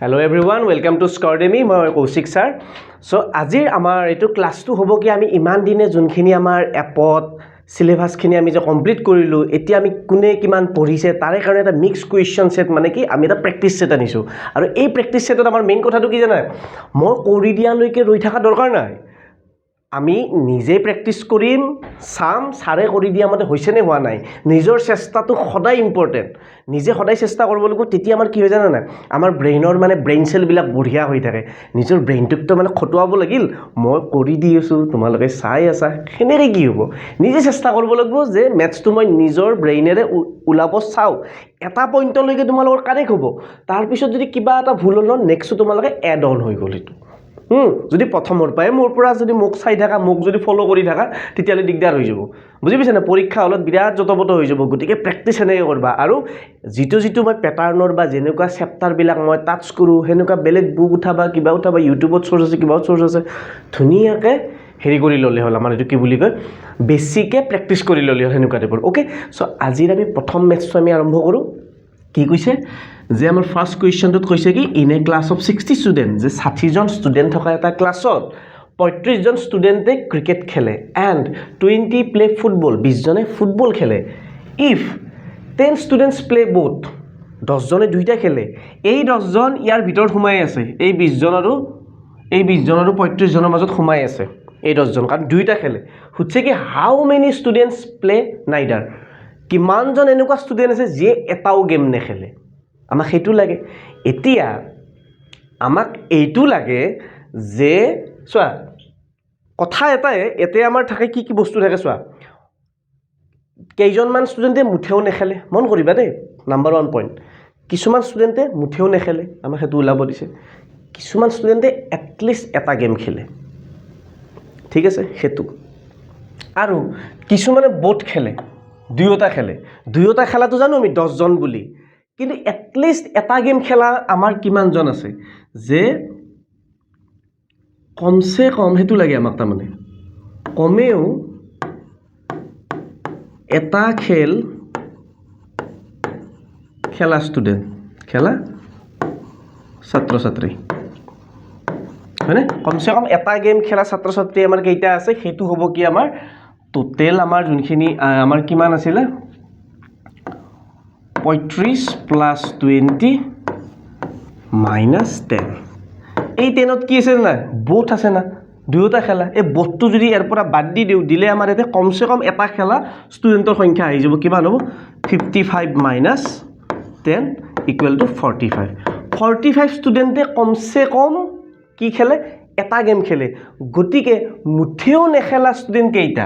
Hello everyone, welcome to Scordemy. মই Kaushik sir. So আজিৰ আমাৰ এইটো ক্লাছটো হ'ব কি আমি ইমান দিনে যোনখিনি আমাৰ এপত সিলেবাসখিনি আমি যে কমপ্লিট কৰিলো এতিয়া আমি কোনে কিমান পঢ়িছে তাৰে কাৰণে এটা মিক্স কুৱেশ্যন সেট মানে কি আমি এটা প্ৰেক্টিস সেট আনিছো আৰু এই প্ৰেক্টিস সেটত আমাৰ মেইন কথাটো কি জানা মই কৰি দিয়ালৈকে ৰৈ থকা দৰকাৰ নাই আমি নিজে প্ৰেক্টিস কৰিম সাম সাৰে কৰি দিয়া মতে হৈছে নে হোৱা নাই নিজৰ চেষ্টাটো সদায় ইম্পৰ্টেন্ট নিজে সদায় চেষ্টা কৰিব লাগিব তেতিয়া আমাৰ কি হৈ জানা না আমাৰ ব্ৰেইনৰ মানে ব্ৰেইন সেল বিলাক বঢ়িয়া হৈ থাকে নিজৰ ব্ৰেইনটোক তো মানে খটুৱাব লাগিল মই কৰি দি আছো তোমালোকে চাই আছা হেনেৰে কি হ'ব নিজে চেষ্টা কৰিব লাগিব যে ম্যাথছটো মই নিজৰ ব্ৰেইনেৰে উলাব চাও এটা পইণ্টলৈকে তোমালোকৰ কাৰেক্ট হ'ব তাৰ পিছত যদি কিবা এটা ভুল হ'ল নেক্সট তোমালোকে এড অন হৈ গ'ল এটো যদি প্ৰথমৰ পায় মোৰ পৰা যদি মোক চাই থাকা মোক যদি ফলো কৰি থাকা তেতিয়ালে দিগদাৰ হৈ যাব বুজি পাইছা না পৰীক্ষা হলত বিৰাট যতবত হৈ যাব গতিকে প্ৰেক্টিস এনে কৰবা আৰু যিটো মই প্যাটাৰ্নৰ বা যেনেকুৱা চেপ্টাৰ বিলাক মই টাচ কৰো হেনেকুৱা বেলেগ বুক উঠাবা কিবা উঠাবা ইউটিউবত সোৰ্স আছে কিবা সোৰ্স আছে ধুনিয়াকে হেৰি কৰি ললে হল আমাৰ এটো কি বুলি কয় বেছিকে প্ৰেক্টিস কৰি ললে হল হেনেকুৱা টাইপৰ ওকে সো আজিৰ আমি প্ৰথম মেথছ আমি আৰম্ভ কৰো কি কৈছে যে আমাৰ ফাৰ্স্ট কোৱেশ্চনটোত কৈছে কি in a class of 60 student যে 60 জন স্টুডেন্ট থকা এটা ক্লাছত 35 জন স্টুডেন্টে ক্ৰিকেট খেলে এন্ড 20 প্লে ফুটবল 20 জনে ফুটবল খেলে ইফ 10 স্টুডেন্টস প্লে বোথ 10 জনে দুইটা খেলে এই 10 জন ইয়াৰ ভিতৰত সোমাই আছে এই 20 জন আৰু 35 জনৰ মাজত সোমাই আছে এই 10 জন কাৰণ দুইটা খেলে হচ্ছে কি হাউ মেনি স্টুডেন্টস প্লে নাইডাৰ কিমান জন এনেকুৱা স্টুডেন্ট আছে যে এটাও গেম নেখেলে আমাক হেতু লাগে এতিয়া আমাক এইটো লাগে যে সোৱা কথা এটাই এতে আমাৰ থাকে কি বস্তু থাকে সোৱা কেইজনমান স্টুডেন্টে মুঠেও নেখেলে মন কৰিবা দেই নাম্বাৰ 1 পইণ্ট কিছুমান স্টুডেন্টে মুঠেও নেখেলে আমাক হেতু উলাব দিছে কিছুমান স্টুডেন্টে এটলিষ্ট এটা গেম খেলে ঠিক আছে হেতু আৰু কিছুমানে বোথ খেলে দুয়োটা খেলাটো জানো আমি 10 জন বুলি কিন্তু এটলিষ্ট এটা গেম খেলা আমাৰ কিমান জন আছে যে কমসে কম হেতু লাগে আমাক তা মানে কমেও এটা খেলা স্টুডেন্ট খেলা ছাত্ৰ ছাত্ৰী হয়নে কমসে কম এটা গেম খেলা ছাত্ৰ ছাত্ৰী আমাৰ কেইটা আছে হেতু হ'ব কি আমাৰ টোটেল আমাৰ যোনখিনি আমাৰ কিমান আছিল 35 প্লাস 20 মাইনাস 10 এই 10ত কি আছে না বোথ আছে না দুয়োটা খেলা এই বোথটো যদি ইয়াৰ পৰা বাদ দি দিও দিলে আমাৰ এতে কমসে কম এটা খেলা স্টুডেন্টৰ সংখ্যা আহি যাব কিমান হ'ব 55 মাইনাস 10 ইকুৱেল টু 45 স্টুডেন্টে কমসে কম কি খেলে এটা গেম খেলে গতিকে মুঠেও নেখেলা স্টুডেন্ট কেইটা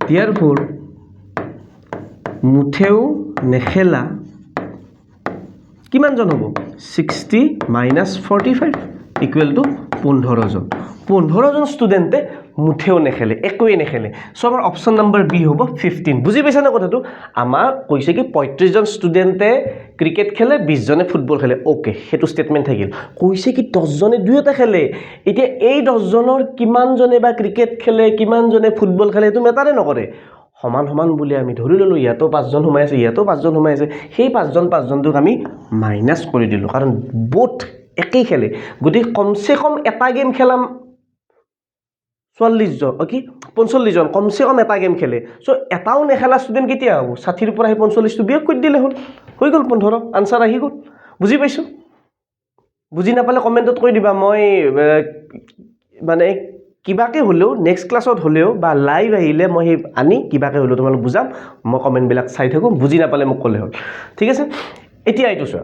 therefore মুঠেও নেখেলা কিমান জন হ'ব 60 মাইনাস 45 ইকুৱেল টু 15 জন স্টুডেন্টে মুঠেও নেখেলে একোৱে নেখেলে সো আমাৰ অপচন নম্বৰ বি হ'ব 15 বুজি পাইছা না কথাটো আমাক কৈছে কি 35 জন স্টুডেন্টে ক্ৰিকেট খেলে 20 জনে ফুটবল খেলে ওকে হেতু স্টেটমেন্ট থাকিল কৈছে কি 10 জনে দুয়োটা খেলে এতিয়া এই 10 জনৰ কিমান জনে বা ক্ৰিকেট খেলে কিমান জনে ফুটবল খেলে এটো মেটাৰে নকৰে সমান বুলি আমি ধৰি ললো ইয়াতো 5 জন সোমাই আছে ইয়াতো 5 জন সোমাই আছে সেই 5 জনটোক আমি মাইনাস কৰি দিলো কাৰণ বোথ একেই খেলে গতি কমসে কম এটা গেম খেলাম 44 জন কি 45 জন কমসে কম এটা গেম খেলে সো এটাও নেখেলা স্টুডেন্ট কেতিয়া হ'ব 60 ৰ পৰা 45 টো বিয়োগ কৰি দিলে হ'ল হৈ গল 15 আনসাৰ আহি গল বুজি পাইছো বুজি নাপালে কমেন্টত কৈ দিবা মই মানে কিবাকে হলেও নেক্সট ক্লাছত হলেও বা লাইভ আহিলে মই আনি কিবাকে হলেও তোমাক বুজাম মই কমেন্ট বিলাক চাই থাকো বুজি নাপালে মোক কলে হ'ল ঠিক আছে এতিয়া এইটো চোৱা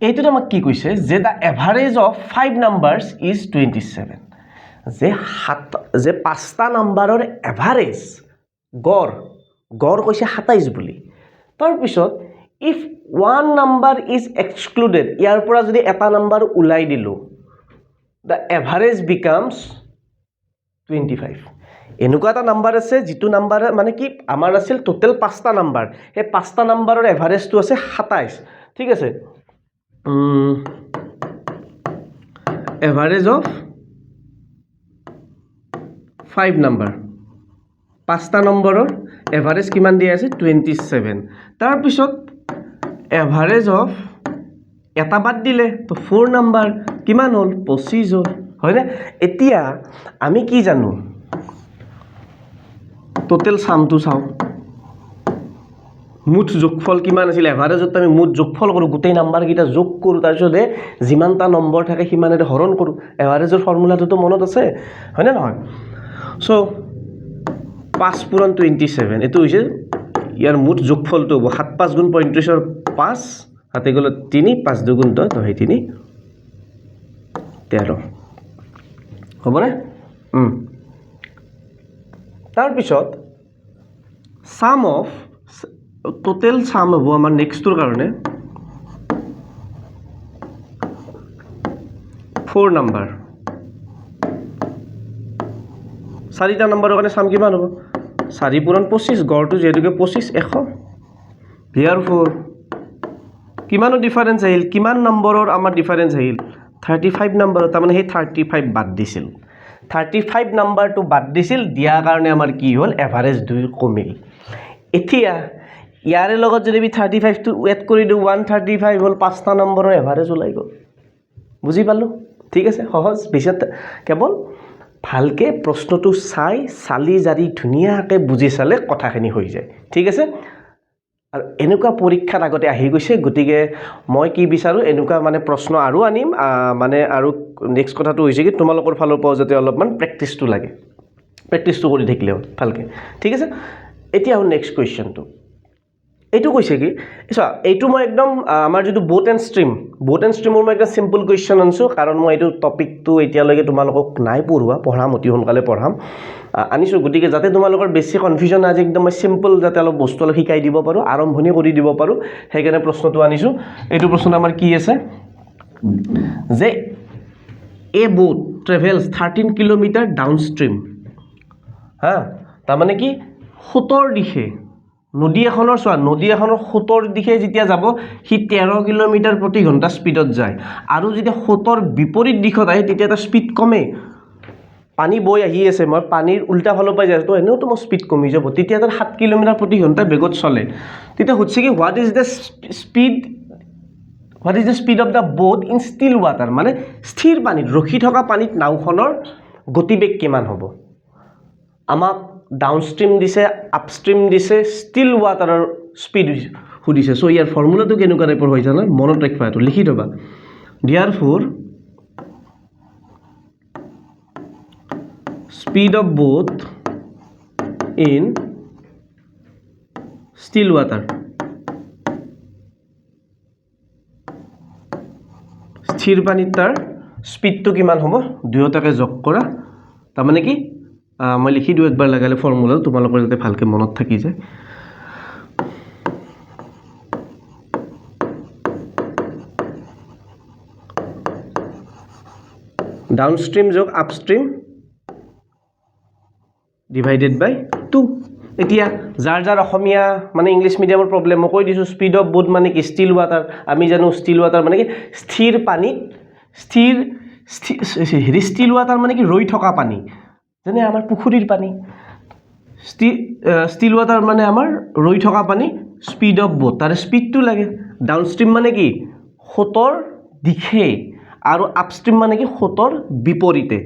এইটো আমাক কি কৈছে যে দা এভাৰেজ অফ 5 নাম্বাৰস ইজ 27 যে পাঁচটা নাম্বাৰৰ এভাৰেজ গড় কৈছে 27 বুলি তাৰ পিছত if one number is excluded ইয়াৰ পৰা যদি এটা নাম্বাৰ উলাই দিলো the average becomes 25 এনেকুৱা এটা নাম্বাৰ আছে যেটো নাম্বাৰ মানে কি আমাৰ আছিল টোটাল 5টা নাম্বাৰ এই 5টা নাম্বাৰৰ এভাৰেজটো আছে 27 ঠিক আছে এভাৰেজ অফ 5 নাম্বাৰ 5টা নম্বৰৰ এভাৰেজ কিমান দিয়া আছে 27 তাৰ পিছত এভাৰেজ অফ এটা বাদ দিলে তো 4 নাম্বাৰ কিমান হ'ল 25 হ'ল হয়নে এতিয়া আমি কি জানো টোটেল সামটো চাও মুঠ যোগফল কিমান আছিল এভাৰেজত আমি মুঠ যোগফল কৰো গোটেই নাম্বাৰ কিটা যোগ কৰো তাৰ পিছতে যিমানটা নম্বৰ থাকে সিমানেৰে হৰণ কৰো এভাৰেজৰ ফৰ্মুলাটো মনত আছে হয়নে নহয় সো 5 পূৰণ 27 এটো হৈছে ইয়াৰ মুঠ যোগফলটো হ'ব 7 5 গুণ 35 ৰ 5 হাতে গ'ল 3 5 2 গুণ 10 হয় 3 13 হ'বনে তাৰ পিছত sum of total sum হ'ব আমাৰ নেক্সটৰ কাৰণে 4 নাম্বাৰ 4টা নাম্বাৰৰ কাৰণে sum কিমান হ'ব 4 পূৰণ 25 গড়টো যেহেতুকে 25 100 therefore কিমানৰ ডিফাৰেন্স আহিল কিমান নম্বৰৰ আমাৰ ডিফাৰেন্স আহিল 35 নম্বৰ তাৰ মানে হে 35 বাদ দিছিল 35 নম্বৰটো বাদ দিছিল দিয়া কাৰণে আমাৰ কি হ'ল এভাৰেজ 2 কমিল এতিয়া ইয়াৰে লগত যদি আমি 35 টো এড কৰি দিও 135 হ'ল 5টা নম্বৰৰ এভাৰেজ ওলাই গ'ল বুজি পালো ঠিক আছে সহজ বিশেষ কেৱল ভালকে প্ৰশ্নটো চাই চালি জাৰি ধুনিয়াকে বুজি চালে কথাখিনি হৈ যায় ঠিক আছে আৰু এনেকুৱা পৰীক্ষাত আগতে আহি গৈছে গতিকে মই কি বিচাৰো এনেকুৱা মানে প্ৰশ্ন আৰু আনিম মানে আৰু নেক্সট কথাটো হৈছে কি তোমালোকৰ ফালৰ পৰা যাতে অলপমান প্ৰেক্টিছটো লাগে প্ৰেক্টিছটো কৰি থাকিলে ভালকে ঠিক আছে এতিয়া নেক্সট কোৱেশ্চনটো এইটো কৈছে কি এইটো মই একদম আমাৰ যেটো বোট এণ্ড ষ্ট্ৰীমৰ মই একটা সিম্পল কোৱেশ্চন আনছো কাৰণ মই এইটো টপিকটো এতিয়ালৈকে তোমালোকক নাই পঢ়াম অতি সোনকালে পঢ়াম আনিছো গতিকে যাতে তোমালোকৰ বেছি কনফিউজন আজি একদম মই সিম্পল যাতে অলপ বস্তু অলপ শিকাই দিব পাৰো আৰম্ভণি কৰি দিব পাৰো হেকাৰণে প্ৰশ্নটো আনিছো এইটো প্ৰশ্ন আমাৰ কি আছে যে a boat travels 13 kilometre downstream হা তাৰ মানে কি 70 দিশে নদী এখনৰ সোঁতৰ দিশে যেতিয়া যাব হি 13 কিলোমিটাৰ প্ৰতি ঘণ্টা স্পিডত যায় আৰু যেতিয়া সোঁতৰ বিপৰীত দিশত আহে তেতিয়া তাৰ স্পিড কমে পানী বৈ আহি আছে মই পানীৰ উল্টা ফালৰ পৰা যাই তো এনেও তো মোৰ স্পিড কমি যাব তেতিয়া তাৰ 7 কিলোমিটাৰ প্ৰতি ঘণ্টা বেগত চলে তেতিয়া হচ্ছে কি what is the speed of the boat in still water মানে স্থিৰ পানীত ৰখি থকা পানীত নাওখনৰ গতিবেগ কিমান হ'ব আমাক ডাউনষ্ট্ৰীম দিছে আপষ্ট্ৰীম দিছে ষ্টিল ৱাটাৰৰ স্পিড সুধিছে সো ইয়াৰ ফৰ্মুলাটো কেনেকুৱা টাইপৰ হৈ জানা মনত ৰাখিবা এটো লিখি থবা therefore speed of boat in still water স্থিৰ পানীত তাৰ স্পিডটো কিমান হ'ব দুয়োটাকে যোগ কৰা তাৰ মানে কি মই লিখি দিও একবাৰ লাগালে ফৰ্মুলা তোমালোকৰ যাতে ভালকে মনত থাকি যায় ডাউনষ্ট্ৰীম যোগ আপষ্ট্ৰীম divided by 2 এতিয়া যাৰ অসমীয়া মানে ইংলিশ মিডিয়ামৰ প্ৰবলেম মই কৈ দিছো স্পিড অফ বোট মানে কি ষ্টিল ৱাটাৰ আমি জানো ষ্টিল ৱাটাৰ মানে কি স্থিৰ পানীত ষ্টিল ৱাটাৰ মানে কি ৰৈ থকা পানী যেনে আমাৰ পুখুৰীৰ পানী ষ্টিল ৱাটাৰ মানে আমাৰ ৰৈ থকা পানী স্পিড অফ বোট তাৰ স্পিডটো লাগে ডাউনষ্ট্ৰীম মানে কি সোঁতৰ দিশে আৰু আপষ্ট্ৰীম মানে কি সোঁতৰ বিপৰীতে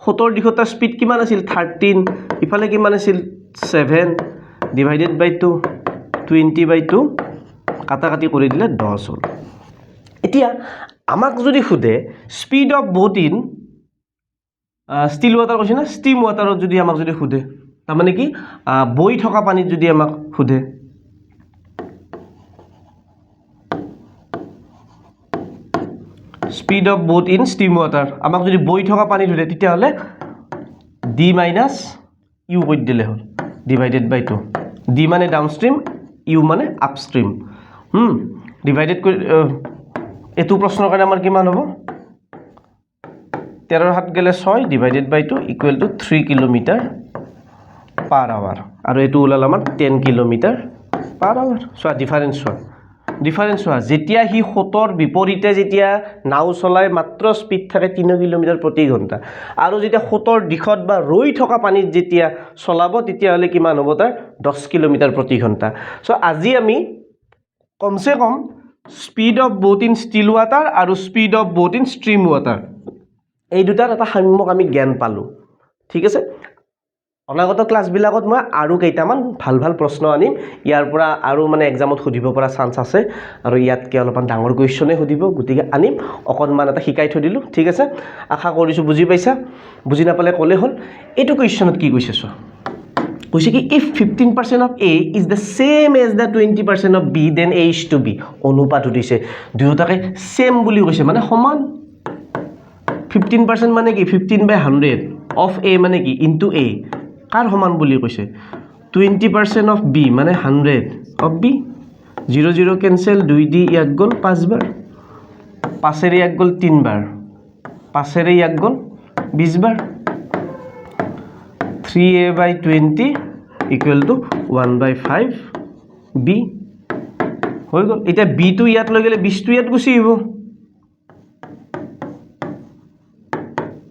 সোঁতৰ দিশত স্পিড কিমান আছিল 13 ইফালে কিমান আছিল 7 ডিভাইডেড বাই 2 20/2 কাটা কাটি কৰি দিলে 10 হ'ল এতিয়া আমাক যদি খুদে speed of boat in still water কৈছে না ষ্টিম ৱাটাৰত যদি আমাক যদি খুদে তাৰ মানে কি বৈ থকা পানীত যদি আমাক খুদে speed of boat in steam water আমাক যদি বৈ থকা পানীত খুদে তেতিয়া হলে d - u কৰি দিলে হ'ল ডিভাইডেড বাই 2 d মানে ডাউনষ্ট্ৰীম u মানে আপষ্ট্ৰীম ডিভাইডেড কৰি এটো প্ৰশ্নৰ কাৰণে আমাৰ কিমান হ'ব 13 ৰ 7 গেলে 6 divided by 2 equal to 3 kilometre per hour আৰু এটো ওলাল আমাৰ 10 kilometre per hour so difference হোৱা যেতিয়া হি সোঁতৰ বিপৰীতে যেতিয়া নাও চলাই মাত্ৰ স্পিড থাকে 3 কিলোমিটাৰ প্ৰতি ঘণ্টা আৰু যেতিয়া সোঁতৰ দিশত বা ৰৈ থকা পানীত যেতিয়া চলাব তেতিয়া হলে কিমান হ'ব তাৰ 10 কিলোমিটাৰ প্ৰতি ঘণ্টা সো আজি আমি কমসে কম speed of boat in still water আৰু speed of boat in stream water এই দুটাৰ এটা সাম্যক আমি জ্ঞান পালোঁ ঠিক আছে অনাগত ক্লাছবিলাকত মই আৰু কেইটামান ভাল ভাল প্ৰশ্ন আনিম ইয়াৰ পৰা আৰু মানে এক্সামত সুধিব পৰা চান্স আছে আৰু ইয়াতকৈ অলপমান ডাঙৰ কুৱেশ্যনে সুধিব গতিকে আনিম অকণমান এটা শিকাই থৈ দিলোঁ ঠিক আছে আশা কৰিছোঁ বুজি পাইছা বুজি নাপালে ক'লে হ'ল এইটো কুৱেশ্যনত কি কৈছে চোৱা কৈছে কি if 15% of A is the same as the 20% of B then A is to B অনুপাত সুধিছে দুয়োটাকে সেম বুলি কৈছে মানে সমান 15% মানে কি 15/100 of A মানে কি into A কাৰ সমান বুলি কৈছে 20% of B মানে 100 of B 0 0 কেনসেল 2 দি ইয়াক গ'ল 5 বাৰ 5 এৰে ইয়াক গ'ল 3 বাৰ 5 এৰে ইয়াক গ'ল 20 বাৰ 3A/20 equal to 1/5 B হৈ গ'ল এতিয়া B টো ইয়াত লৈ গ'লে 20 টো ইয়াত গুচি আহিব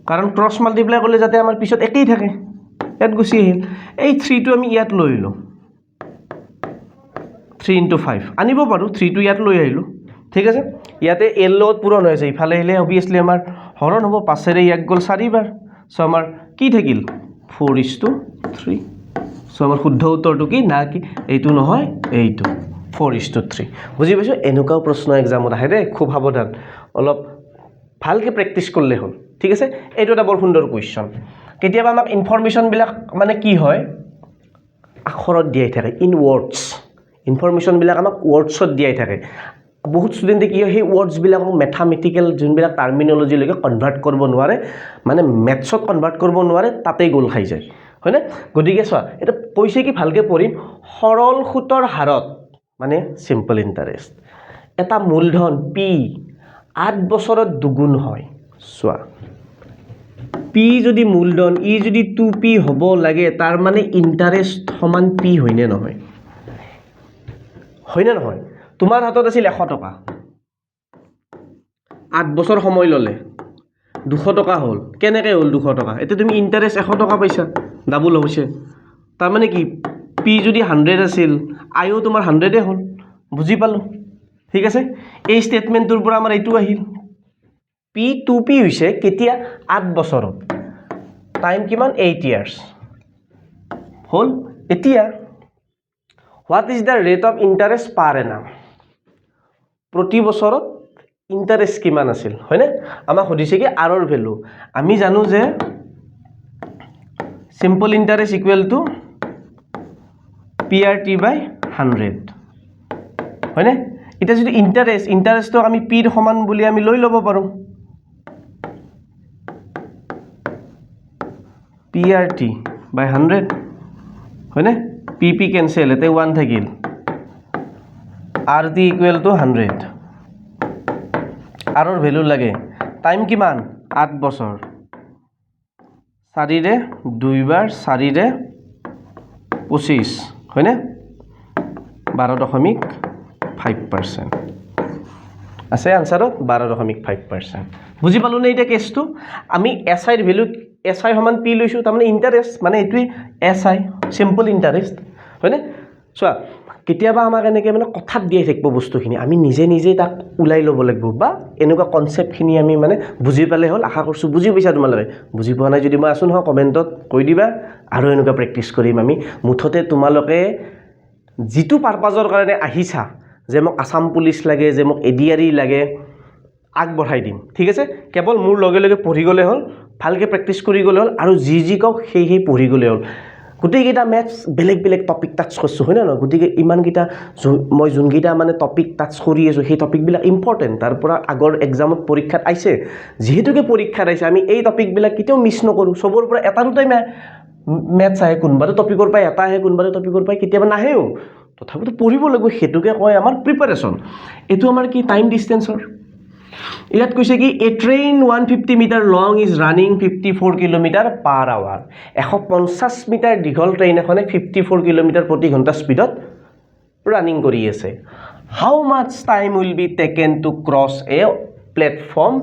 কাৰণ ক্ৰছ মাল্টিপ্লাই কৰিলে যাতে আমাৰ পিছত একেই থাকে ইয়াত গুচি আহিল এই 3 টো আমি ইয়াত লৈ আহিলো 3 * 5 আনিব পাৰো 3 টো ইয়াত লৈ আহিলো ঠিক আছে ইয়াতে l লগত পূৰণ হৈছে ইফালে আহিলে অবিয়াসলি আমাৰ হৰণ হ'ব 5 এৰে ইয়াক গ'ল 4 বাৰ সো আমাৰ কি থাকিল 4:3 সো আমাৰ শুদ্ধ উত্তৰটো কি না কি এইটো নহয় এইটো 4:3 বুজি পাইছো এনেকুৱাও প্ৰশ্ন এক্সামত আহে দেই খুব সাৱধান অলপ ভালকে প্ৰেক্টিছ কৰিলে হ'ল ঠিক আছে এইটো এটা বৰ সুন্দৰ কোৱেশ্চন কেতিয়াবা আমাক ইনফৰমেশন বিলাক মানে কি হয় আখৰত দিয়াই থাকে ইন ওয়াৰ্ডস ইনফৰমেশন বিলাক আমাক ওয়ার্ডছত দিয়াই থাকে বহুত ষ্টুডেণ্টে কি হয় সেই ওয়ার্ডস বিলাকক ম্যাথমেটিক্যাল যোনবিলাক টাৰ্মিনোলজি লৈকে কনভাৰ্ট কৰিব নোৱাৰে মানে ম্যাথছত কনভাৰ্ট কৰিব নোৱাৰে তাতেই গোল খাই যায় হয়নে গতিকে চোৱা এটা কৈছে কি ভালকে পঢ়িম সৰল সুতৰ হাৰত মানে সিম্পল ইন্টাৰেস্ট এটা মূলধন P 8 বছৰত দুগুণ হয় চোৱা P যদি মূলধন ই যদি 2P হ'ব লাগে তাৰ মানে ইন্টাৰেস্ট সমান P হয়নে নহয় তোমাৰ হাতত আছিল 100 টকা 8 বছৰ সময় ললে 200 টকা হ'ল কেনেকৈ হ'ল 200 টকা এতিয়া তুমি ইন্টারেস্ট 100 টকা পাইছা ডাবল হৈছে তাৰ মানে কি P যদি 100 আছিল আইও তোমাৰ 100 এ হ'ল বুজি পালো ঠিক আছে এই স্টেটমেন্টৰ পৰা আমাৰ এইটো আহিল P 2P হৈছে কেতিয়া 8 বছৰত টাইম কিমান 8 ইয়াৰ্স হল এতিয়া what is the rate of interest per annum প্ৰতি বছৰত ইন্টাৰেস্ট কিমান আছিল হয়নে আমাক সুধিছে কি r ৰ ভ্যালু আমি জানো যে simple interest equal to PRT/100 হয়নে এটা যদি ইন্টারেস্টক আমি p ৰ সমান বুলি আমি লৈ ল'ব পাৰো PRT/100 হয়নে PP কেনসেল এতে 1 থাকিল RT ইকুয়াল টু 100 r ৰ ভ্যালু লাগে টাইম কিমান 8 বছৰ 4 ৰে 2 বাৰ 4 ৰে 25 হয়নে 12.5% আছে আনসাৰত 12.5% বুজি পালো নে এটা কেছটো আমি SI ৰ ভ্যালু SI সমান P লৈছো তাৰ মানে ইন্টাৰেস্ট মানে এটোই SI সিম্পল ইন্টাৰেস্ট হয়নে চোৱা কেতিয়াবা আমাক এনেকৈ মানে কথাত দিয়ে থাকিব বস্তুখিনি আমি নিজে নিজে তাক উলাই ল'ব লাগিব বা এনেকুৱা কনসেপ্টখিনি আমি মানে বুজি পালে হ'ল আশা কৰিছো বুজি পাইছা তোমালোকে বুজি পোৱা নাই যদি মই আছো নহয় কমেন্টত কৈ দিবা আৰু এনেকুৱা প্ৰেক্টিছ কৰিম আমি মুঠতে তোমালোকে যিটো পাৰপাজৰ কাৰণে আহিছা যে মোক আসাম পুলিচ লাগে যে মোক এডিআৰই লাগে আগবঢ়াই দিম ঠিক আছে কেৱল মোৰ লগে লগে পঢ়ি গলে হ'ল ভালকে প্ৰেক্টিছ কৰি গলে হ'ল আৰু যি কওক সেই পঢ়ি গলে হ'ল গুটেইকেইটা ম্যাথছ বেলেগ টপিক টাচ কৰিছো হয় না গুটেই ইমানকেইটা মই যোনকেইটা মানে টপিক টাচ কৰি আছো সেই টপিকবিলাক ইম্পৰ্টেন্ট তাৰ পৰা আগৰ এক্সামত পৰীক্ষাত আইছে যেহেতুকে পৰীক্ষাত আইছে আমি এই টপিকবিলাক কেতিয়াও মিছ নকৰো সবৰ পৰা এটা দুটাই ম্যাথছ আহে কোনবাটো টপিকৰ পৰা এটা আহে কোনবাটো টপিকৰ পৰা কেতিয়াবা নাহেও তথাপিতো পঢ়িব লাগিব হেতুকে কয় আমাৰ প্ৰিপাৰেচন এটো আমাৰ কি টাইম ডিসটেন্সৰ ইয়াত কৈছে কি a train 150 metre long is running 54 kilometre per hour 150 metre দীঘল ট্ৰেইন এখনে 54 কিলোমিটাৰ প্ৰতি ঘণ্টা স্পিডত ৰানিং কৰি আছে how much time will be taken to cross a platform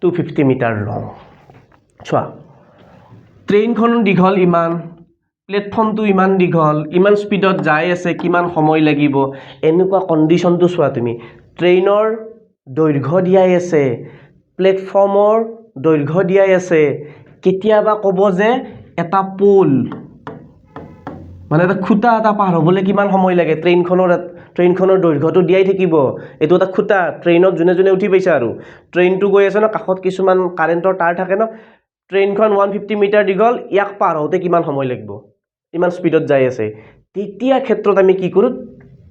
250 metre long চোৱা ট্ৰেইনখন দীঘল ইমান প্লেটফৰ্মটো ইমান দীঘল, ইমান স্পীডত যাই আছে, কিমান সময় লাগিব, এনেকুৱা কণ্ডিশ্যনটো চোৱা তুমি। ট্ৰেইনৰ দৈৰ্ঘ্য দিয়াই আছে, প্লেটফৰ্মৰ দৈৰ্ঘ্য দিয়াই আছে, কেতিয়াবা ক'ব যে এটা পোল মানে এটা খুঁটা এটা পাৰ হ'বলৈ কিমান সময় লাগে, ট্ৰেইনখনৰ দৈৰ্ঘ্যটো দিয়াই থাকিব। এইটো এটা খুঁটা, ট্ৰেইনত যোনে যোনে উঠি পাইছে আৰু ট্ৰেইনটো গৈ আছে ন, কাষত কিছুমান কাৰেণ্টৰ তাঁৰ থাকে ন, ট্ৰেইনখন 150 মিটাৰ দীঘল, ইয়াক পাৰ হওঁতে কিমান সময় লাগিব, ইমান স্পীডত যাই আছে। তেতিয়া ক্ষেত্ৰত আমি কি কৰোঁ,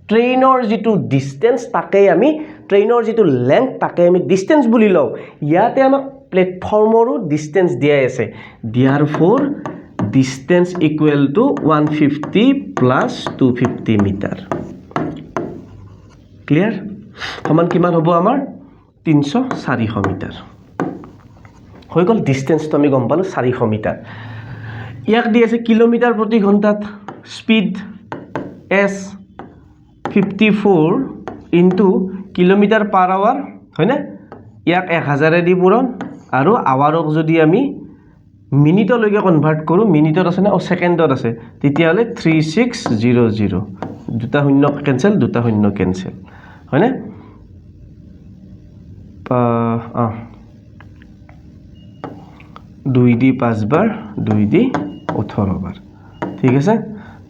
ট্ৰেইনৰ যিটো ডিষ্টেঞ্চ তাকে আমি, ট্ৰেইনৰ যিটো লেংথ তাকে আমি ডিষ্টেঞ্চ বুলি লওঁ। ইয়াতে আমাক প্লেটফৰ্মৰো ডিষ্টেঞ্চ দিয়াই আছে, therefore distance equal to 150 plus 250 metre. Clear? সমান কিমান হ'ব আমাৰ 300-400 মিটাৰ হৈ গ'ল। ডিষ্টেঞ্চটো আমি গম পালোঁ 400 মিটাৰ। ইয়াক দি আছে কিলোমিটাৰ প্ৰতি ঘণ্টাত, speed is 54 into kilometre per hour, হয়নে? ইয়াক 1000 দি পূৰণ, আৰু আৱাৰক যদি আমি মিনিটলৈকে কনভাৰ্ট কৰোঁ, মিনিটত আছে নে ছেকেণ্ডত আছে, তেতিয়াহ'লে 3600, দুটা শূন্য কেঞ্চেল, দুটা শূন্য কেঞ্চেল, হয়নে? 2 দি 5 বাৰ, 2 দি 18 বাৰ, ঠিক আছে।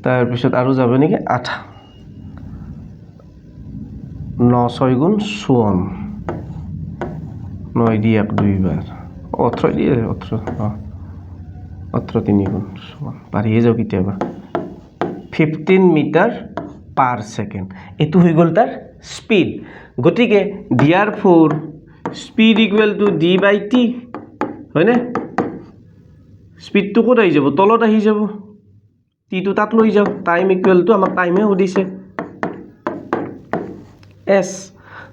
তাৰপিছত আৰু যাব নেকি 8, 9 6 গুণ 54, 9 দি 1 2 বাৰ, 18 দিয়ে 18, 18 3 গুণ 54, পাৰিয়ে যাওঁ কেতিয়াবা, 15 মিটাৰ পাৰ ছেকেণ্ড। এইটো হৈ গ'ল তাৰ স্পীড। গতিকে therefore speed equal to d by t, হয়নে? স্পীডটো ক'ত আহি যাব, তলত আহি যাব, টিটো তাত লৈ যাওঁ, টাইম ইকুৱেল টু, আমাক টাইমে সুধিছে, এছ।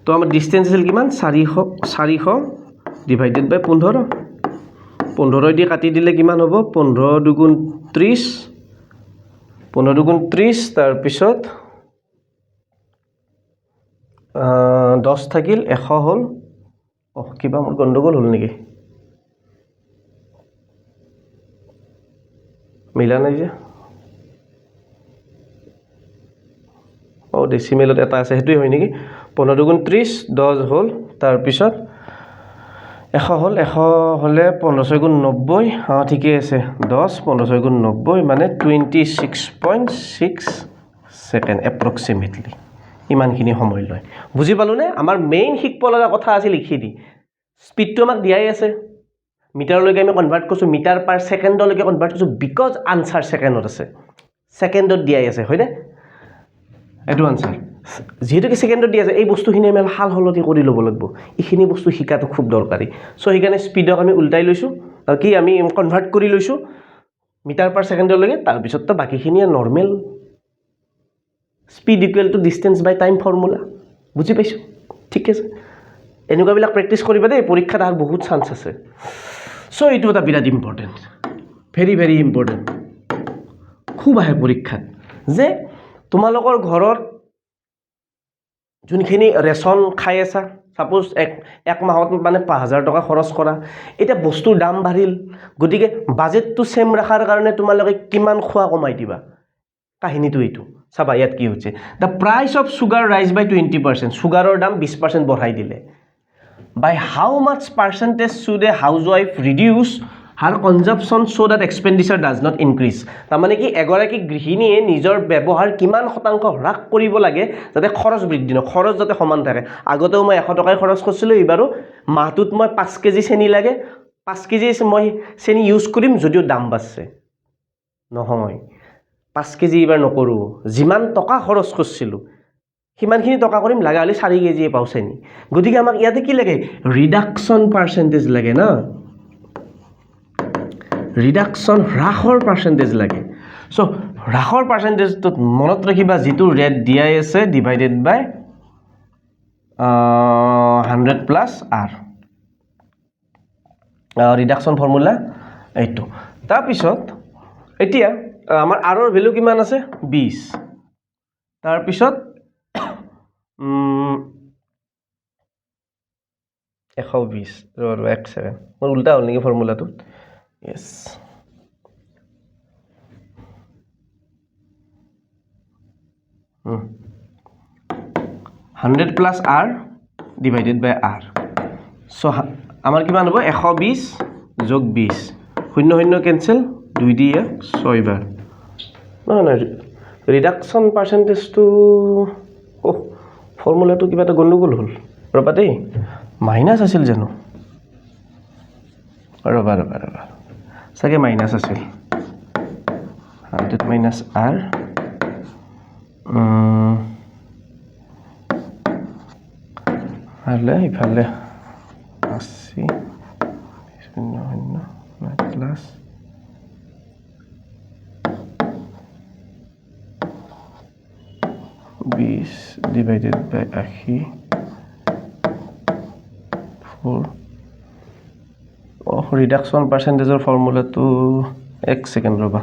তো আমাৰ ডিষ্টেঞ্চ আছিল কিমান, 400 ডিভাইডেড বাই 15, 15 দি কাটি দিলে কিমান হ'ব, 15 দুগুণ 30, 15 দুগুণ 30, তাৰপিছত 10 থাকিল, 100 হ'ল। কিবা মোৰ গণ্ডগোল হ'ল নেকি, মিলা নাই যে, ডেচিমেলত এটা আছে, সেইটোৱে হয় নেকি, 15 দুগুণ 30, 10 হ'ল, তাৰপিছত 100 হ'ল, 100 হ'লে 15 6 গুণ 90, ঠিকেই আছে, 10 15 6 গুণ 90 মানে 26.6 ছেকেণ্ড এপ্ৰক্সিমেটলি, ইমানখিনি সময় লয়। বুজি পালোঁনে? আমাৰ মেইন শিকিব লগা কথা আছিল এইখিনি। স্পীডটো আমাক দিয়াই আছে, মিটাৰলৈকে আমি কনভাৰ্ট কৰিছোঁ, মিটাৰ পাৰ ছেকেণ্ডলৈকে কনভাৰ্ট কৰিছোঁ, বিকজ আনচাৰ ছেকেণ্ডত আছে, ছেকেণ্ডত দিয়াই আছে, হয়নে? এইটো আনচাৰ, যিহেতুকে ছেকেণ্ডত দি আছে, এই বস্তুখিনি আমি সাল সলনি কৰি ল'ব লাগিব। এইখিনি বস্তু শিকাটো খুব দৰকাৰী। চ' সেইকাৰণে স্পীডক আমি উল্টাই লৈছোঁ, কি আমি কনভাৰ্ট কৰি লৈছোঁ মিটাৰ পাৰ ছেকেণ্ডলৈকে, তাৰপিছততো বাকীখিনি normal, speed equal to distance by time formula. বুজি পাইছোঁ? ঠিক আছে, এনেকুৱাবিলাক প্ৰেক্টিছ কৰিবা দেই, পৰীক্ষাত আৰু বহুত চান্স আছে। চ' এইটো এটা বিৰাট ইম্পৰ্টেণ্ট, ভেৰি ভেৰি ইম্পৰ্টেণ্ট, খুব আহে পৰীক্ষাত, যে তোমালোকৰ ঘৰত যোনখিনি ৰেচন খাই আছা, ছাপ'জ এক মাহত মানে 5000 টকা খৰচ কৰা, এতিয়া বস্তুৰ দাম বাঢ়িল, গতিকে বাজেটটো ছেম ৰখাৰ কাৰণে তোমালোকে কিমান খোৱা কমাই দিবা, কাহিনীটো এইটো। চাবা ইয়াত কি হৈছে, দ্য প্ৰাইচ অফ চুগাৰ ৰাইজ বাই 20%, চুগাৰৰ দাম 20% বঢ়াই দিলে। By how much percentage should a housewife reduce her consumption so' that expenditure does not increase. তাৰমানে কি, এগৰাকী গৃহিণীয়ে নিজৰ ব্যৱহাৰ কিমান শতাংশ হ্ৰাস কৰিব লাগে যাতে খৰচ বৃদ্ধি নহয়, খৰচ যাতে সমান থাকে। আগতেও মই 100 টকাই খৰচ কৰিছিলোঁ, এইবাৰো মাহটোত মই 5 কেজি চেনি লাগে, 5 কেজি মই চেনি ইউজ কৰিম, যদিও দাম বাঢ়ছে। নহয়, 5 কেজি এইবাৰ নকৰোঁ, যিমান টকা খৰচ কৰিছিলোঁ সিমানখিনি টকা কৰিম, লগা হ'লে 4 কেজিয়ে পাওঁ চেনি। গতিকে আমাক ইয়াতে কি লাগে, ৰিডাকশ্যন পাৰ্চেণ্টেজ লাগে না, ৰিডাকশ্যন হ্ৰাসৰ পাৰ্চেণ্টেজ লাগে। চ' হ্ৰাসৰ পাৰ্চেণ্টেজটোত মনত ৰাখিবা, যিটো ৰেট দিয়াই আছে ডিভাইডেড বাই 100 প্লাছ আৰ, ৰিডাকশ্যন ফৰ্মুলা এইটো। তাৰপিছত এতিয়া আমাৰ আৰৰ ভেলু কিমান আছে, 20, তাৰপিছত 120, এক ছেকেণ্ড, মোৰ উল্টা হ'ল নেকি ফৰ্মুলাটো, য়েছ, 100 প্লাছ r ডিভাইডেড বাই r সো আমাৰ কিমান হ'ব 120 যোগ 20 শূন্য শূন্য কেনসেল 2 দিয়ে 6 বাৰ নহয় ৰিডাকশন পাৰ্চেন্টেজটো ফৰ্মুলাটো কিবা এটা গণ্ডগোল হ'ল ৰবা দেই মাইনাছ আছিল জানো ৰবা চাগে মাইনাছ আছিল 100 minus r ইফালে 80 প্লাছ 20 divided by 80 4 ৰিডাকশন পাৰ্চেন্টেজৰ ফৰ্মুলাটো 1 সেকেন্ড ৰবা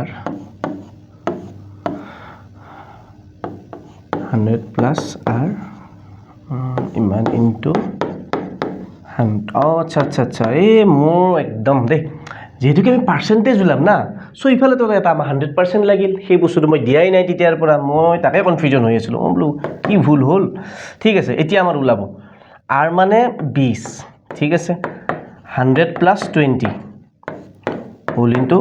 r 100 plus r ইমান ইনটু 100 আচ্ছা এই মোৰ একদম দেই যেহেতুকে আমি পাৰ্চেন্টেজ ওলাম না সো ইফালে তো এটা আমাৰ 100% লাগিল সেই বস্তুটো মই দিয়াই নাই তেতিয়াৰ পৰা মই তাকে কনফিউজন হৈ আছিল বোলো কি ভুল হ'ল ঠিক আছে এতিয়া আমাৰ ওলাব r মানে 20 ঠিক আছে 100 plus 20 হোল ইনটু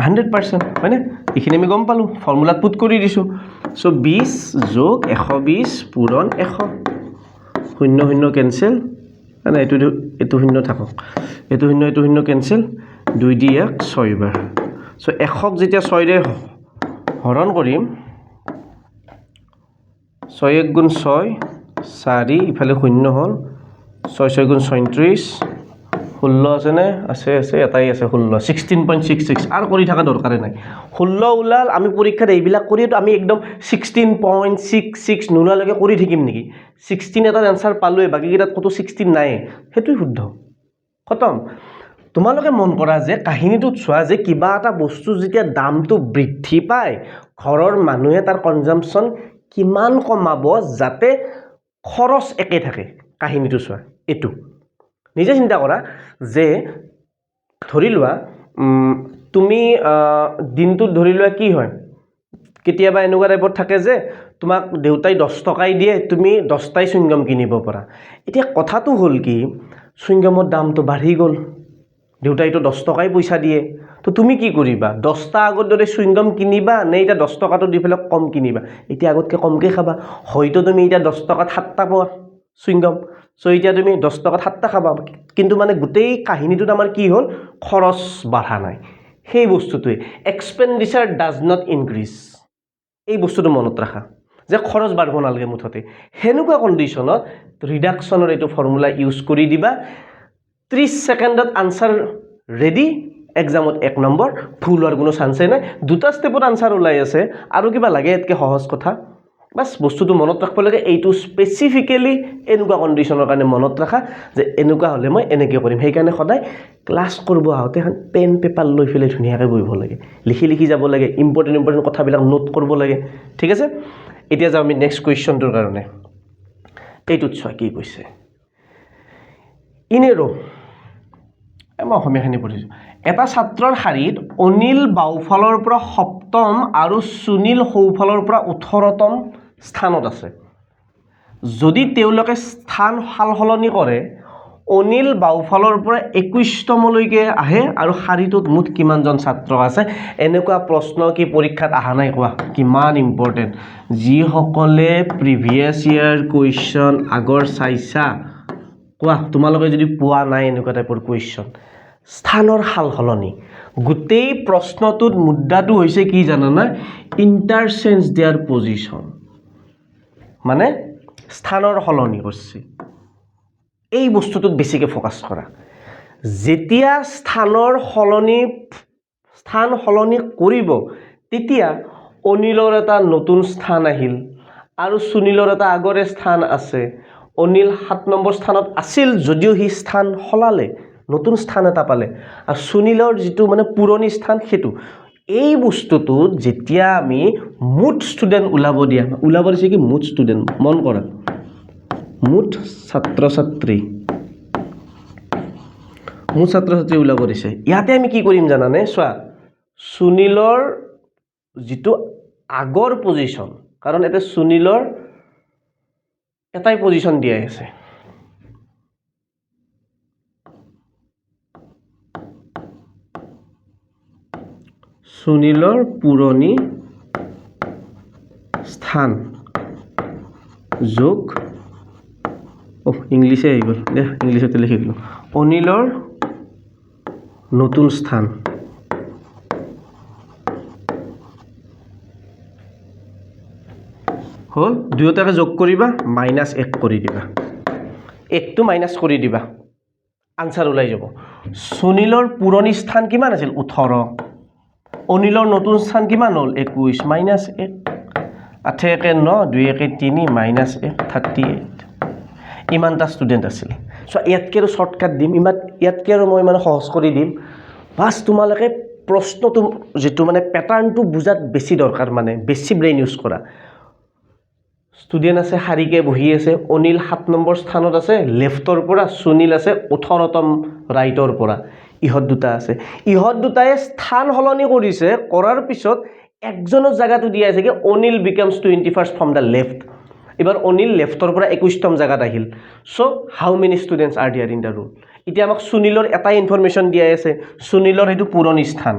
100% হয়নে এইখিনি আমি গম পালো ফৰ্মুলাত পুট কৰি দিছো সো 20 যোগ 120 পূৰণ 100 শূন্য শূন্য কেনসেল মানে এটো শূন্য থাকক এটো শূন্য কেনসেল 2 দি 1 6 বাৰ সো 100 যেতিয়া 6 ৰে হৰণ কৰিম 6 1 গুণ 6 4 ইফালে শূন্য হ'ল 6 6 গুণ 37 16 আছে নে আছে এটাই আছে 16 16.66 আৰু কৰি থকা দৰকাৰ নাই 16 ওলাল আমি পৰীক্ষাত এইবিলাক কৰি তো আমি একদম 16.66 নোলালৈকে কৰি থাকিম নেকি 16 এটা আনসাৰ পালোৱে বাকি কিটাত কত 16 নাই হেতুই শুদ্ধ খতম তোমালোকে মন কৰা যে কাহিনীটোত চোৱা যে কিবা এটা বস্তু যেতিয়া দামটো বৃদ্ধি পায় ঘৰৰ মানুহে তাৰ কনজাম্পশন কিমান কমাব যাতে খৰচ একে থাকে কাহিনীটো চোৱা এটো নিজে চিন্তা কৰা যে ধৰি লোৱা তুমি দিনটো ধৰি লোৱা কি হয় কেতিয়াবা এনেকুৱা টাইপত থাকে যে তোমাক দেউতাই 10 টকাই দিয়ে তুমি 10টাই চুইংগম কিনিব পাৰা এতিয়া কথাটো হ'ল কি চুইংগমৰ দামটো বাঢ়ি গ'ল দেউতাই তো 10 টকাই পইচা দিয়ে তো তুমি কি কৰিবা 10টা আগত দৰে চুইংগম কিনিবা নে এটা 10 টকাটো দি ফেলে কম কিনিবা এতিয়া আগতকে কমকে খাবা হয়তো তুমি এটা 10 টকাত 7টা পোৱা চুইংগম সো এতিয়া তুমি 10 টকাত 7টা খাবা কিন্তু মানে গোটেই কাহিনীটোত আমাৰ কি হ'ল খৰচ বাঢ়া নাই সেই বস্তুটোৱে এক্সপেন্ডিচাৰ ডাজ নট ইনক্ৰিজ এই বস্তুটো মনত ৰাখা যে খৰচ বাঢ়ব নালগে মুঠতে হেনুকা কন্ডিশনত ৰিডাকশনৰ এটো ফৰ্মুলা ইউজ কৰি দিবা 30 সেকেন্ডত আনসাৰ ৰেডি এক্সামত 1 নম্বৰ ভুল হোৱাৰ কোনো চান্সে নাই দুটা স্টেপত আনসাৰ ওলাই আছে আৰু কিবা লাগে এতকে সহজ কথা বাস বস্তুটো মনত ৰাখব লাগে এইটো স্পেসিফিক্যালি এনেকুৱা কন্ডিশনৰ কাৰণে মনত ৰাখা যে এনেকুৱা হলে মই এনেকে কৰিম সেই কাৰণে সদায় ক্লাস কৰিব আহতে পেন পেপাৰ লৈ ফেলে ধুনিয়াকৈ বহিব লাগে লিখি যাব লাগে ইম্পৰ্টেন্ট কথাবিলাক নোট কৰিব লাগে ঠিক আছে এতিয়া যাও আমি নেক্সট কোৱেশ্চনটোৰ কাৰণে এইটোত চোৱা কি কৈছে ইনেৰো মই অসমীয়াখিনি পঢ়িছো এটা ছাত্ৰৰ শাৰীত অনিল বাওফালৰ পৰা সপ্তম আৰু সুনীল সৌফালৰ পৰা 18তম স্থানত আছে যদি তেওঁলোকে স্থান সালসলনি কৰে অনিল বাওফালৰ পৰা 21তমলৈকে আহে আৰু শাৰীটোত মুঠ কিমানজন ছাত্ৰ আছে এনেকুৱা প্ৰশ্ন কি পৰীক্ষাত আহা নাই কোৱা কিমান ইম্পৰ্টেন্ট যি সকলে প্ৰিভিয়াস ইয়াৰ কোৱেশ্চন আগৰ চাইছা কোৱা তোমালোকে যদি পোৱা নাই এনেকুৱা টাইপৰ কোৱেশ্চন স্থানৰ সালসলনি গোটেই প্ৰশ্নটোত মুদ্দাটো হৈছে কি জানা না ইন্টাৰচেঞ্জ देयर পজিশন মানে স্থানৰ সলনি কৰিছে এই বস্তুটোত বেছিকে ফোকাস কৰা যেতিয়া স্থান সলনি কৰিব তেতিয়া অনিলৰ এটা নতুন স্থান আহিল আৰু সুনীলৰ এটা আগৰে স্থান আছে অনিল 7 নম্বৰ স্থানত আছিল যদিও হি স্থান হলালে নতুন স্থান এটা পালে আৰু সুনীলৰ যিটো মানে পুৰণি স্থান সেইটো এই বস্তুটো যেতিয়া আমি মুঠ ষ্টুডেণ্ট ওলাব দিছে কি মুঠ ষ্টুডেণ্ট মন কৰা মুঠ ছাত্ৰ ছাত্ৰী ওলাব দিছে ইয়াতে আমি কি কৰিম জানানে চোৱা সুনীলৰ যিটো আগৰ পজিশন কাৰণ এটা সুনীলৰ এটাই পজিশন দিয়া আছে সুনীলৰ পুৰণি স্থান যোগ ইংলিশে আহি গ'ল দে ইংলিশতে লিখি দিলোঁ অনিলৰ নতুন স্থান হ'ল দুয়োটাকে যোগ কৰিবা -1 কৰি দিবা 1টো মাইনাছ কৰি দিবা আনসাৰ ওলাই যাব সুনীলৰ পুৰণি স্থান কিমান আছিল 18 অনিলৰ নতুন স্থান কিমান হ'ল 21 -1 8 1 9 2 1 3 -1 38 ইমানটা ষ্টুডেণ্ট আছিল চ' ইয়াতকৈ আৰু শ্বৰ্টকাট দিম ইয়াতকৈ আৰু মই মানে সহজ কৰি দিম বাছ তোমালোকে প্ৰশ্নটো যিটো মানে পেটাৰ্ণটো বুজাত বেছি দৰকাৰ মানে বেছি ব্ৰেইন ইউজ কৰা ষ্টুডেণ্ট আছে শাৰীকে বহি আছে অনিল 7 নম্বৰ স্থানত আছে লেফ্টৰ পৰা সুনীল আছে 18তম ৰাইটৰ পৰা ইহঁত দুটা আছে ইহঁত দুটাই স্থান সলনি কৰিছে কৰাৰ পিছত একজনৰ জায়গাটো দিয়া আছে কি Anil becomes 21st from the left এবাৰ অনিল লেফ্টৰ পৰা 21তম জায়গাত আহিল so how many students are there in the room এতিয়া আমাক সুনীলৰ এটাই ইনফৰমেশ্যন দিয়া আছে সুনীলৰ সেইটো পুৰণি স্থান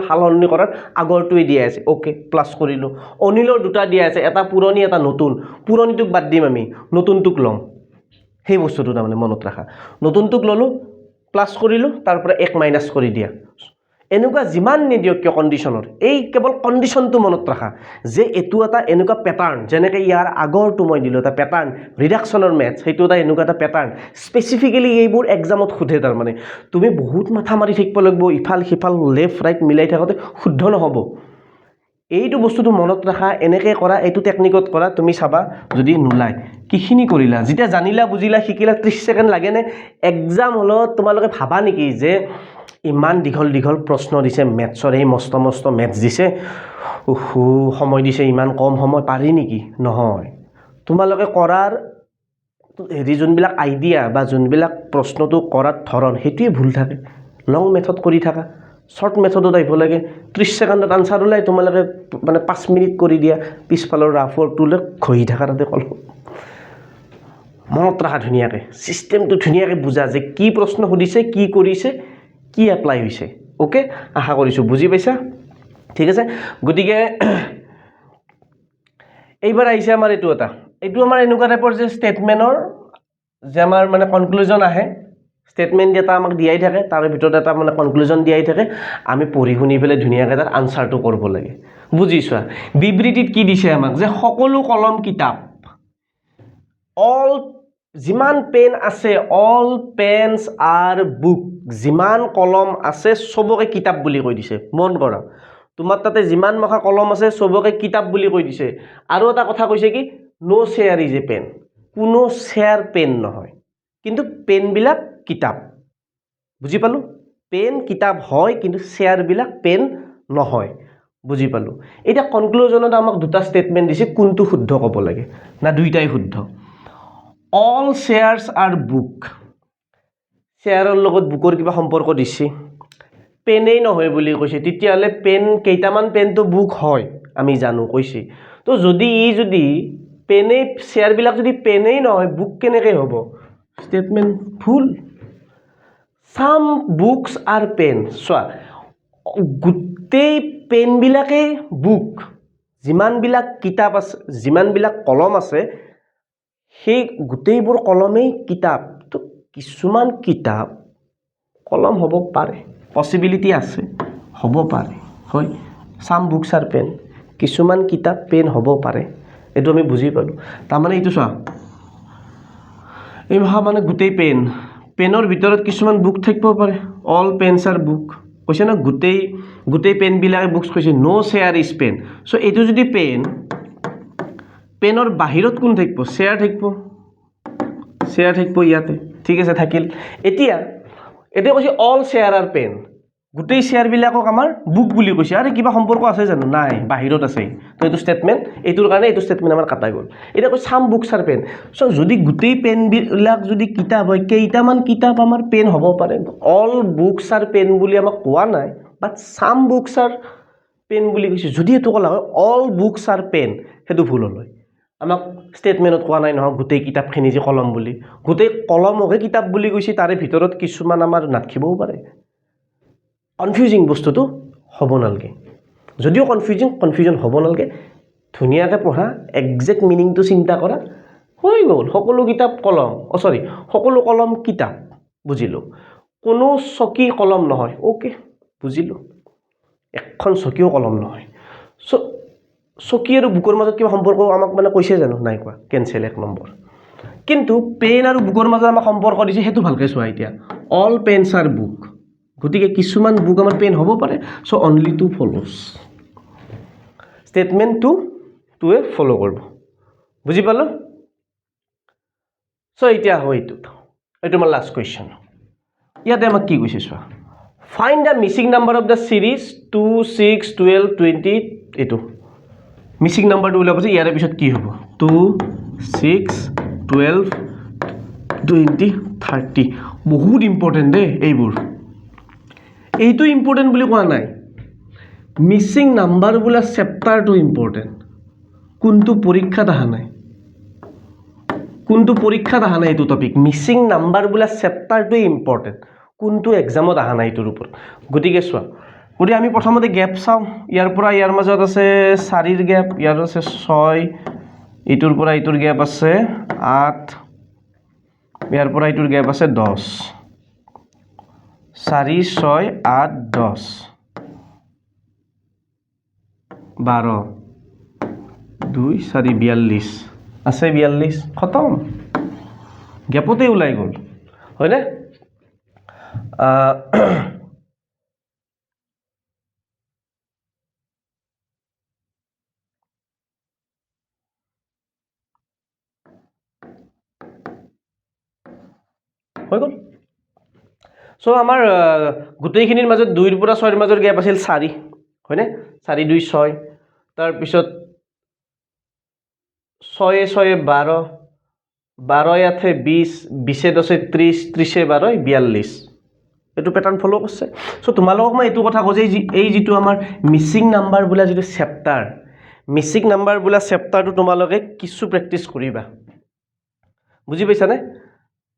সলনি কৰাৰ আগৰটোৱে দিয়া আছে ওকে প্লাস কৰিলোঁ অনিলৰ দুটা দিয়া আছে এটা পুৰণি এটা নতুন পুৰণিটোক বাদ দিম আমি নতুনটোক ল'ম সেই বস্তুটো তাৰমানে মনত ৰাখা নতুনটোক ল'লোঁ প্লাস কৰিলোঁ তাৰ পৰা 1 মাইনাছ কৰি দিয়া এনেকুৱা যিমান নিদিয়ক কিয় কণ্ডিশ্যনৰ এই কেৱল কণ্ডিশ্যনটো মনত ৰাখা যে এইটো এটা এনেকুৱা পেটাৰ্ণ যেনেকৈ ইয়াৰ আগৰটো মই দিলোঁ এটা পেটাৰ্ণ ৰিডাকশ্যনৰ মেথছ সেইটো এটা এনেকুৱা এটা পেটাৰ্ণ স্পেচিফিকেলি এইবোৰ এক্সামত সোধে তাৰমানে তুমি বহুত মাথা মাৰি থাকিব লাগিব ইফাল সিফাল লেফ্ট ৰাইট মিলাই থাকোঁতে শুদ্ধ নহ'ব এইটো বস্তুটো মনত ৰাখা এনেকৈ কৰা এইটো টেকনিকত কৰা তুমি চাবা যদি নোলায় কিখিনি কৰিলা যেতিয়া জানিলা বুজিলা শিকিলা 30 ছেকেণ্ড লাগেনে এক্সাম হলত তোমালোকে ভাবা নেকি যে ইমান দীঘল প্ৰশ্ন দিছে মেথছৰ এই মস্ত মেথছ দিছে সময় দিছে ইমান কম সময় পাৰি নেকি নহয় তোমালোকে কৰাৰ হেৰি যোনবিলাক আইডিয়া বা যোনবিলাক প্ৰশ্নটো কৰাৰ ধৰণ সেইটোৱে ভুল থাকে লং মেথড কৰি থাকা শৰ্ট মেথডত আহিব লাগে 30 ছেকেণ্ডত আনসাৰ ওলাই তোমালোকে মানে 5 মিনিট কৰি দিয়া পিছফালৰ ৰাফৰটোলৈ ঘঁহি থাকা তাতে কল মনত ৰাখা ধুনীয়াকৈ চিষ্টেমটো ধুনীয়াকৈ বুজা যে কি প্ৰশ্ন সুধিছে কি কৰিছে কি এপ্লাই হৈছে ওকে আশা কৰিছোঁ বুজি পাইছা ঠিক আছে গতিকে এইবাৰ আহিছে আমাৰ এইটো আমাৰ এনেকুৱা টাইপৰ যে ষ্টেটমেণ্টৰ যে আমাৰ মানে কনক্লুজন আহে ষ্টেটমেণ্ট এটা আমাক দিয়াই থাকে তাৰ ভিতৰত এটা মানে কনক্লুজন দিয়াই থাকে আমি পঢ়ি শুনি পেলাই ধুনীয়াকৈ তাৰ আনসাৰটো কৰিব লাগে বুজিছোৱা বিবৃতিত কি দিছে আমাক যে সকলো কলম কিতাপ অল যিমান পেন আছে অল পেনছ আৰ বুক যিমান কলম আছে সবকে কিতাপ বুলি কৈ দিছে মন কৰা তোমাৰ তাতে যিমান মাখা কলম আছে সবকে কিতাপ বুলি কৈ দিছে আৰু এটা কথা কৈছে কি নো শেয়াৰ ইজ এ পেন কোনো শেয়াৰ পেন নহয় কিন্তু পেনবিলাক কিতাপ বুজি পালো পেন কিতাপ হয় কিন্তু শেয়াৰবিলাক পেন নহয় বুজি পালো এটা কনক্লুজনত আমাক দুটা ষ্টেটমেণ্ট দিছে কোনটো শুদ্ধ ক'ব লাগে না দুইটাই শুদ্ধ অল শেয়াৰ্ছ আৰ বুক শেয়াৰৰ লগত বুকৰ কিবা সম্পৰ্ক দিছে পেনেই নহয় বুলি কৈছে তেতিয়াহ'লে পেন কেইটামান পেনটো বুক হয় আমি জানো কৈছে তো যদি পেনেই শেয়াৰবিলাক যদি পেনেই নহয় বুক কেনেকৈ হ'ব ষ্টেটমেণ্ট ভুল সাম বুকছ আৰ পেন চোৱা গোটেই পেনবিলাকেই বুক যিমানবিলাক কিতাপ আছে যিমানবিলাক কলম আছে সেই গোটেইবোৰ কলমেই কিতাপ তো কিছুমান কিতাপ কলম হ'ব পাৰে পসিবিলিটি আছে হ'ব পাৰে হয় সাম বুকছ আৰ পেন কিছুমান কিতাপ পেন হ'ব পাৰে এইটো আমি বুজি পালোঁ তাৰমানে এইটো চোৱা এই ভাষা মানে গোটেই পেনৰ ভিতৰত কিছুমান বুক থাকিব পাৰে অল পেনছ আৰ বুক কৈছে না গোটেই পেনবিলাকে বুকছ কৈছে নো শ্বেয়াৰ ইজ পেন চ' এইটো যদি পেনৰ বাহিৰত কোন থাকিব শ্বেয়াৰ থাকিব ইয়াতে ঠিক আছে থাকিল এতিয়া এতিয়া কৈছে অল শ্বেয়াৰাৰ পেন গোটেই শ্বেয়াৰবিলাকক আমাৰ বুক বুলি কৈছে আৰে কিবা সম্পৰ্ক আছে জানো নাই বাহিৰত আছে তো এইটো ষ্টেটমেণ্ট এইটোৰ কাৰণে এইটো ষ্টেটমেণ্ট আমাৰ কাটা গ'ল এতিয়া কৈছে সাম বুকছ আৰ পেন চ' যদি গোটেই পেনবিলাক যদি কিতাপ হয় কেইটামান কিতাপ আমাৰ পেন হ'ব পাৰে অল বুকছ আৰ পেন বুলি আমাক কোৱা নাই but some books are pen বুলি কৈছে যদি এইটো ক'লা হয় অল বুকছ আৰ পেন সেইটো ভুল হ'ল হয় আমাক ষ্টেটমেণ্টত কোৱা নাই নহয় গোটেই কিতাপখিনি যে কলম বুলি গোটেই কলমকে কিতাপ বুলি কৈছে তাৰে ভিতৰত কিছুমান আমাৰ নাথাকিবও পাৰে কনফিউজিং বস্তুটো হ'ব নালাগে যদিও কনফিউজন হ'ব নালাগে ধুনীয়াকৈ পঢ়া একজেক্ট মিনিংটো চিন্তা কৰা হৈ গ'ল সকলো কিতাপ কলম সকলো কলম কিতাপ বুজিলোঁ কোনো চকী কলম নহয় অ'কে বুজিলোঁ এখন চকীও কলম নহয় চ' চকী আৰু বুকৰ মাজত কিবা সম্পৰ্ক আমাক মানে কৈছে জানো নাই কোৱা কেনচেল 1 নম্বৰ কিন্তু পেন আৰু বুকৰ মাজত আমাক সম্পৰ্ক দিছে সেইটো ভালকৈ চোৱা এতিয়া অল পেনছ আৰ বুক গতিকে কিছুমান বুক আমাৰ পেন হ'ব পাৰে চ' অনলি টু ফ'ল'জ ষ্টেটমেণ্ট টুৱে ফ'ল' কৰিব বুজি পালোঁ চ' এতিয়া হয় এইটো আমাৰ লাষ্ট কুৱেশ্যন ইয়াতে আমাক কি কৈছে চোৱা find the Mising number of the series 2 6 12 20 এইটো মিছিং নাম্বাৰটো ওলাব যে ইয়াৰে পিছত কি হ'ব 2 6 12 20 30 বহুত ইম্পৰ্টেণ্ট দেই এইবোৰ এইটো ইম্পৰ্টেণ্ট বুলি কোৱা নাই মিছিং নাম্বাৰ বোলা চেপ্টাৰটো ইম্পৰ্টেণ্ট কোনটো পৰীক্ষাত অহা নাই এইটো টপিক মিছিং নাম্বাৰ বোলা চেপ্টাৰটোৱে ইম্পৰ্টেণ্ট কোনটো এক্সামত অহা নাই এইটোৰ ওপৰত গতিকে চোৱা গতিকে আমি প্ৰথমতে গেপ চাওঁ ইয়াৰ পৰা ইয়াৰ মাজত আছে 4ৰ গেপ ইয়াৰ আছে 6 এইটোৰ পৰা এইটোৰ গেপ আছে 8 ইয়াৰ পৰা এইটোৰ গেপ আছে 10 4 6 8 10 12 2 4 42 আছে 42 খতম গেপতে ওলাই গ'ল হয়নে হৈ গ'ল চ' আমাৰ গোটেইখিনিৰ মাজত 2ৰ পৰা 6ৰ মাজৰ গেপ আছিল 4 হয়নে 4 2 6 তাৰপিছত 6 6 12 12 8 20 20 10 30 30 12 42 এইটো পেটাৰ্ণ ফ'ল' কৰিছে চ' তোমালোকক মই এইটো কথা কওঁ যে এই যিটো আমাৰ মিছিং নাম্বাৰ বোলা যিটো চেপ্টাৰ মিছিং নাম্বাৰ বোলা চেপ্টাৰটো তোমালোকে কিছু প্ৰেক্টিছ কৰিবা বুজি পাইছানে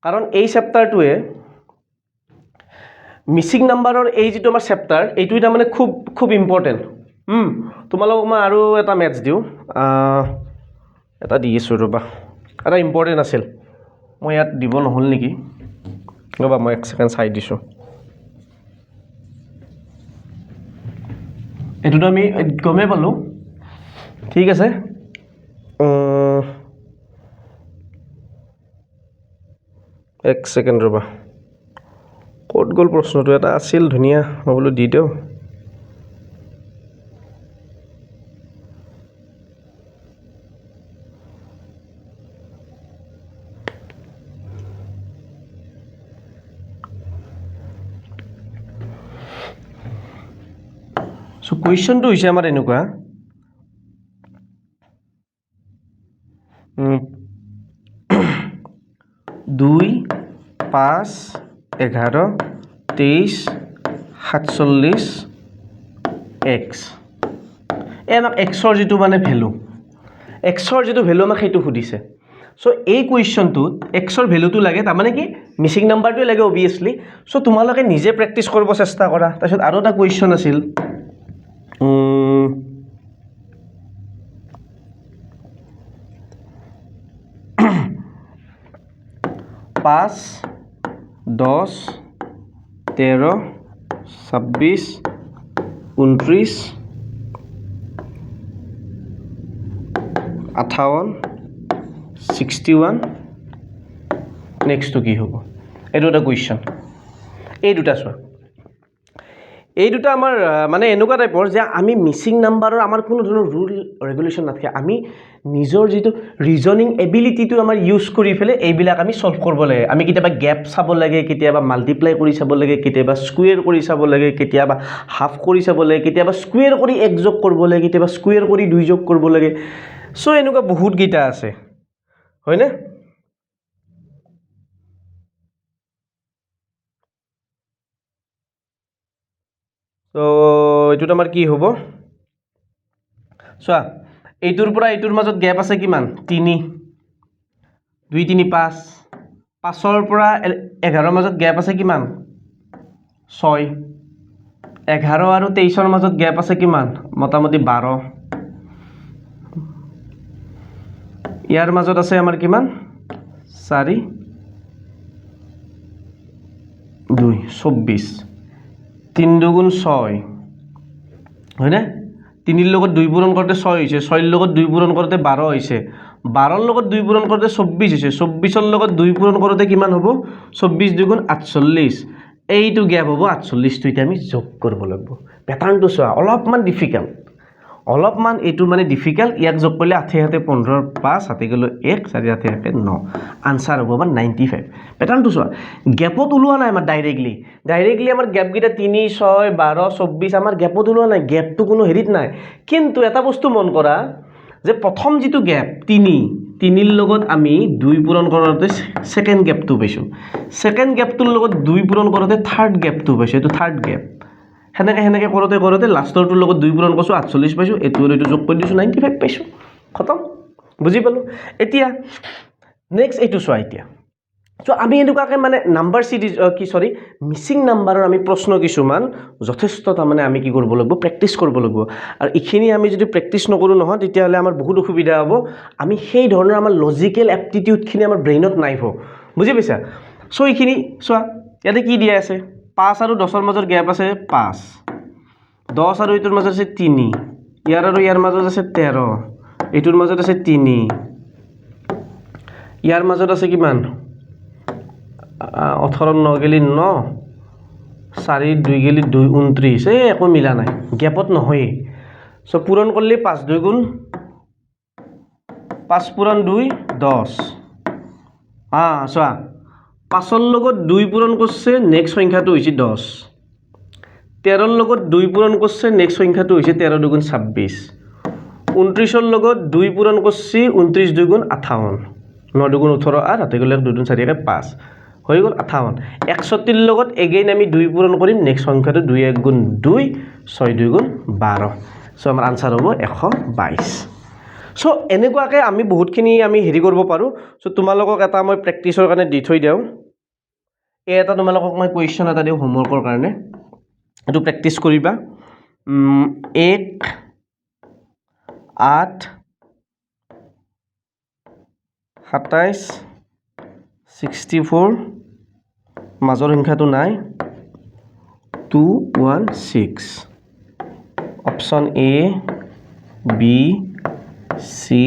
কাৰণ এই চেপ্টাৰটোৱে মিছিং নাম্বাৰৰ এই যিটো আমাৰ চেপ্টাৰ এইটো এটা মানে খুব ইম্পৰ্টেণ্ট তোমালোকক মই আৰু এটা মেথছ দিওঁ এটা দি আছোঁ ৰ'বা এটা ইম্পৰ্টেণ্ট আছিল মই ইয়াত দিব নহ'ল নেকি ৰ'বা মই 1 ছেকেণ্ড চাই দিছোঁ এইটোতো আমি গমেই পালোঁ ঠিক আছে এক ছেকেণ্ড ৰ'বা ক'ত গ'ল প্ৰশ্নটো এটা আছিল ধুনীয়া মই বোলো দি দিওঁ চ' কুৱেশ্যনটো হৈছে আমাৰ এনেকুৱা 2 5 11 23 47 x এই আমাক এক্সৰ যিটো মানে ভেলু আমাক সেইটো সুধিছে চ' এই কুৱেশ্যনটোত এক্সৰ ভেলুটো লাগে তাৰমানে কি মিছিং নাম্বাৰটোৱে লাগে অবভিয়াছলি চ' তোমালোকে নিজে প্ৰেক্টিছ কৰিব চেষ্টা কৰা তাৰপিছত আৰু এটা কুৱেশ্যন আছিল 5 10 13 26 29 58 61 নেক্সটটো কি হ'ব এইটো এটা কুৱেশ্যন এই দুটা চোৱা এই দুটা আমাৰ মানে এনেকুৱা টাইপৰ যে আমি মিচিং নাম্বাৰৰ আমাৰ কোনো ধৰণৰ ৰুল ৰেগুলেশ্যন নাথাকে আমি নিজৰ যিটো ৰিজনিং এবিলিটিটো আমাৰ ইউজ কৰি পেলাই এইবিলাক আমি সলভ কৰিব লাগে আমি কেতিয়াবা গ্যাপ চাব লাগে কেতিয়াবা মাল্টিপ্লাই কৰি চাব লাগে কেতিয়াবা স্কুৱেৰ কৰি চাব লাগে কেতিয়াবা হাফ কৰি চাব লাগে কেতিয়াবা স্কুৱেৰ কৰি এক যোগ কৰিব লাগে কেতিয়াবা স্কুৱেৰ কৰি দুই যোগ কৰিব লাগে সো এনেকুৱা বহুত গীতা আছে হয়নে তো এইটো আমাৰ কি হ'ব চোৱা এইটোৰ পৰা এইটোৰ মাজত গ্যাপ আছে কিমান 3 2 3 5 5ৰ পৰা 11ৰ মাজত গ্যাপ আছে কিমান 6 11 আৰু 23ৰ মাজত গ্যাপ আছে কিমান মোটামুটি 12 ইয়াৰ মাজত আছে আমাৰ কিমান 4 2 24 3 দুগুণ 6 হয়নে 3 লগত 2 পূৰণ কৰোঁতে 6 হৈছে 6 লগত 2 পূৰণ কৰোঁতে 12 হৈছে 12 লগত 2 পূৰণ কৰোঁতে 24 হৈছে 24 লগত 2 পূৰণ কৰোঁতে কিমান হ'ব 24 দুগুণ 48 এইটো গ্যাপ হ'ব 48 টো এতিয়া আমি যোগ কৰিব লাগিব প্যাটাৰ্নটো চোৱা অলপমান ডিফিকাল্ট অলপমান এইটো মানে ডিফিকাল্ট ইয়াক যোগ কৰিলে 8 হাতে 15 5 হাতে গ'ল 1 4 হাতে 9 আনসার হ'ব আমাৰ 95 প্যাটাৰ্নটো চোৱা গ্যাপত ওলোৱা নাই আমাৰ ডাইৰেক্টলি আমাৰ গ্যাপ গিটা 3 6 12 24 আমাৰ গ্যাপত ওলোৱা নাই গ্যাপটো কোনো হেৰিত নাই কিন্তু এটা বস্তু মন কৰা যে প্ৰথম যেটো গ্যাপ 3 লগত আমি 2 পূৰণ কৰোঁতে সেকেন্ড গ্যাপটো পাইছো সেকেন্ড গ্যাপটোৰ লগত 2 পূৰণ কৰোঁতে থাৰ্ড গ্যাপটো পাইছো এটো থাৰ্ড গ্যাপ হেনেকে কৰোঁতে লাষ্টৰটোৰ লগত 2 পূৰণ কৰিছো 48 পাইছো এটো যোগ কৰি দিছো 95 পাইছো খতম বুজি পালো এতিয়া নেক্সট এইটো চোৱা এতিয়া সো আমি এনেকুৱাকে মানে নাম্বাৰ সিৰিজ মিসিং নাম্বাৰৰ আমি প্ৰশ্ন কিছুমান যথেষ্ট মানে আমি কি কৰিব লাগিব প্ৰেক্টিস কৰিব লাগিব আৰু ইখিনি আমি যদি প্ৰেক্টিস নকৰো নহয় তেতিয়া হলে আমাৰ বহুত অসুবিধা হ'ব আমি সেই ধৰণৰ আমাৰ লজিক্যাল এপ্টিটিউড খিনি আমাৰ ব্ৰেইনত নাই হ'ব বুজি পাইছা সো ইখিনি চোৱা ইয়াতে কি দিয়া আছে 5 আৰু 10ৰ মাজৰ গ্যাপ আছে 5 10 আৰু ইটোৰ মাজত আছে 3 ইয়াৰ আৰু ইয়াৰ মাজত আছে 13 ইটোৰ মাজত আছে 3 ইয়াৰ মাজত আছে কিমান 18 9 গেলি 9 4 2 গেলি 2 29 এই একো মিলা নাই গ্যাপত নহয় সো পূৰণ কৰিলে 5 2 গুণ 5 পূৰণ 2 10 চোৱা 5ৰ লগত 2 পূৰণ কৰিছে নেক্সট সংখ্যাটো হৈছে 10 13ৰ লগত 2 পূৰণ কৰিছে নেক্সট সংখ্যাটো হৈছে 13 দুগুণ 26 29ৰ লগত 2 পূৰণ কৰিছে 29 দুগুণ 58 9 দুগুণ 18 আর হাতে গলে 2 দুগুণ 4 একে 5 হৈ গল 58 61 লগত এগেইন আমি 2 পূৰণ কৰিম নেক্সট সংখ্যাটো 2 1 গুণ 2 6 2 গুণ 12 সো আমাৰ আনসাৰ হ'ব 122 সো এনেকুৱাকে আমি বহুতখিনি আমি হেৰি কৰিব পাৰো সো তোমালোকক এটা মই প্ৰেক্টিসৰ কাৰণে দি থৈ দিও এটা তোমালোকক মই কোৱেশ্চন এটা দিও হোমৱৰ্কৰ কাৰণে এটো প্ৰেক্টিস কৰিবা 1 8 27 64 মাজৰ সংখ্যাটো নাই 216 option A B C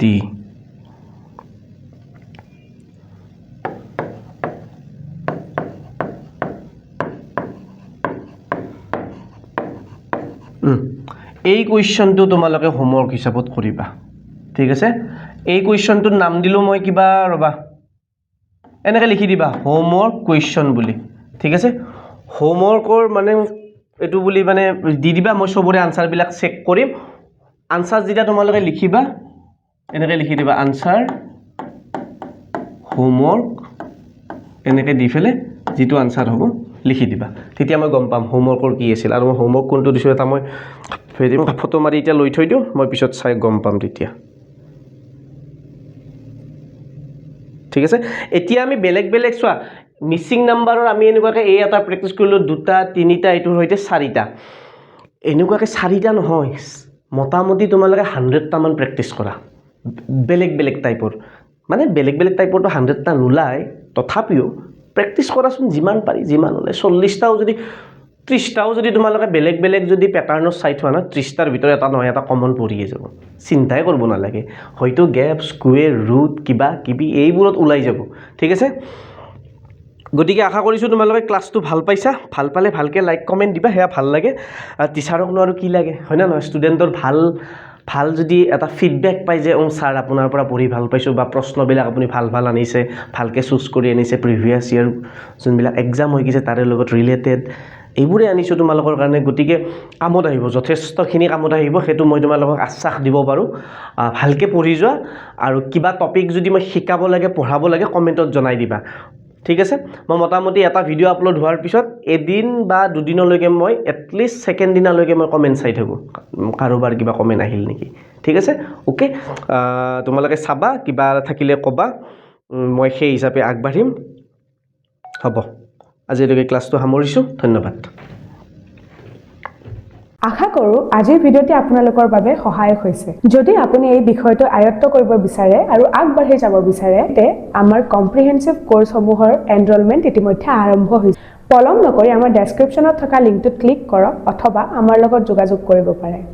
D এই কোৱেশ্চনটো তোমালোকে হোমৱৰ্ক হিচাপত কৰিবা ঠিক আছে এই কোৱেশ্চনটোৰ নাম দিলো মই কিবা ৰবা এনেকে লিখি দিবা হোমৱৰ্ক কোৱেশ্চন বুলি ঠিক আছে হোমৱৰ্কৰ মানে এটো বুলি মানে দি দিবা মই সবৰে আনসাৰ বিলাক চেক কৰিম আনসাৰ যেটা তোমালোকে লিখিবা এনেকে লিখি দিবা আনসাৰ হোমৱৰ্ক এনেকে দি ফেলে যেটো আনসাৰ হ'ব লিখি দিবা তেতিয়া মই গম পাম হোমৱৰ্কৰ কি আছিল আৰু মই হোমৱৰ্ক কোনটো দিছো এটা মই ফটো মাৰি এতিয়া লৈ থৈ দিও মই পিছত চাই গম পাম তেতিয়া ঠিক আছে এতিয়া আমি বেলেগ চোৱা মিসিং নাম্বাৰৰ আমি এনেকুৱাকে এই এটা প্ৰেক্টিস কৰিলো দুটা তিনিটা এটোৰ হৈতে চাৰিটা এনেকুৱাকে চাৰিটা নহয় মোটামুটি তোমালোকে 100টা মান প্ৰেক্টিস কৰা বেলেগ টাইপৰ মানে বেলেগ টাইপৰটো 100টা নোলাই তথাপিও প্ৰেক্টিস কৰাচোন যিমান পাৰি যিমান হলে 40টাও যদি 30টাও যদি তোমালোকে বেলেগ যদি প্যাটাৰ্ণৰ চাই থোৱা না 30টাৰ ভিতৰত এটা নহয় এটা কমন পৰিয়ে যাব চিন্তাই কৰিব নালাগে হয়তো গ্যাপ স্কয়াৰ ৰুট কিবা কিবি এইবোৰত ওলাই যাব ঠিক আছে গতিকে আশা কৰিছোঁ তোমালোকে ক্লাছটো ভাল পাইছা ভাল পালে ভালকৈ লাইক কমেণ্ট দিবা সেয়া ভাল লাগে টিচাৰকনো আৰু কি লাগে হয় না নহয় ষ্টুডেণ্টৰ ভাল যদি এটা ফিডবেক পাই যে ছাৰ আপোনাৰ পৰা পঢ়ি ভাল পাইছোঁ বা প্ৰশ্নবিলাক আপুনি ভাল আনিছে ভালকৈ চুজ কৰি আনিছে প্ৰিভিয়াছ ইয়েৰ যোনবিলাক এক্সাম হৈ গৈছে তাৰে লগত ৰিলেটেড এইবোৰে আনিছোঁ তোমালোকৰ কাৰণে গতিকে কামত আহিব যথেষ্টখিনি কামত আহিব সেইটো মই তোমালোকক আশ্বাস দিব পাৰোঁ ভালকৈ পঢ়ি যোৱা আৰু কিবা টপিক যদি মই শিকাব লাগে পঢ়াব লাগে কমেণ্টত জনাই দিবা ঠিক আছে মই মোটামুটি এটা ভিডিঅ' আপলোড হোৱাৰ পিছত এদিন বা দুদিনলৈকে মই এটলিষ্ট ছেকেণ্ড দিনালৈকে মই কমেণ্ট চাই থাকোঁ কাৰোবাৰ কিবা কমেণ্ট আহিল নেকি ঠিক আছে অ'কে তোমালোকে চাবা কিবা থাকিলে ক'বা মই সেই হিচাপে আগবাঢ়িম হ'ব আজিলৈকে ক্লাছটো সামৰিছোঁ ধন্যবাদ আশা কৰোঁ আজিৰ ভিডিঅ'টি আপোনালোকৰ বাবে সহায়ক হৈছে যদি আপুনি এই বিষয়টো আয়ত্ত কৰিব বিচাৰে আৰু আগবাঢ়ি যাব বিচাৰে তে আমাৰ কম্প্ৰিহেনচিভ কোৰ্ছসমূহৰ এনৰোলমেণ্ট ইতিমধ্যে আৰম্ভ হৈছে পলম নকৰি আমাৰ ডেছক্ৰিপশ্যনত থকা লিংকটোত ক্লিক কৰক অথবা আমাৰ লগত যোগাযোগ কৰিব পাৰে